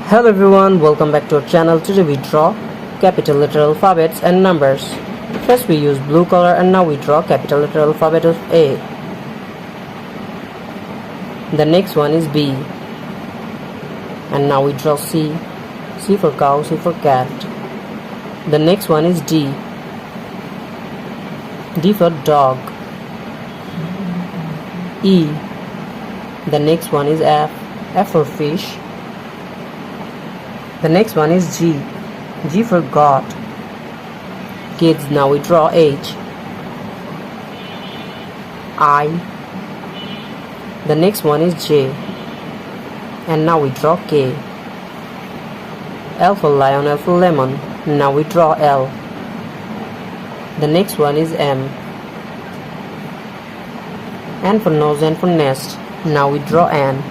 Hello everyone, welcome back to our channel. Today we draw capital letter alphabets and numbers. First we use blue color and now we draw capital letter alphabet of A. The next one is B. And now we draw C. C for cow, C for cat. The next one is D. D for dog. E. The next one is F. F for fish. The next one is G. G for God. Kids, now we draw H. I. The next one is J. And now we draw K. L for lion, L for lemon. Now we draw L. The next one is M. N for nose, N for nest. Now we draw N.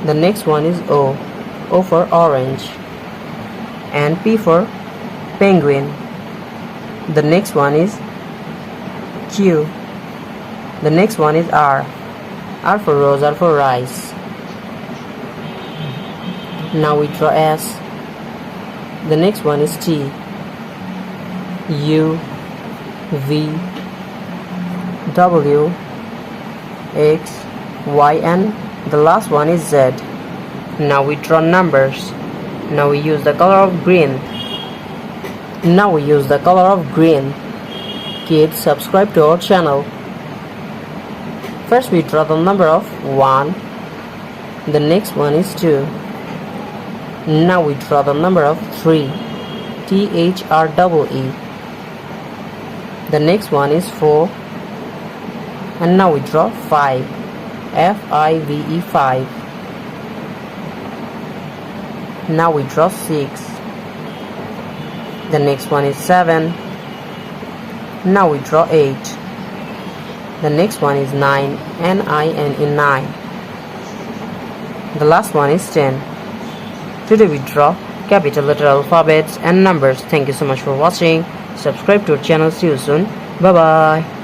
The next one is O. O for orange. And P for penguin. The next one is Q. The next one is R. R for rose, R for rice. Now we draw S. The next one is T. U. V. W. X. Y and the last one is Z. Now we draw numbers. Now we use the color of green. Kids, subscribe to our channel. First we draw the number of 1. The next one is 2. Now we draw the number of 3. THREE. The next one is 4. And now we draw 5. FIVE 5. Now we draw 6. The next one is 7. Now we draw 8. The next one is 9. NINE 9. The last one is 10. Today we draw capital letter alphabets and numbers. Thank you so much for watching. Subscribe to our channel. See you soon. Bye bye.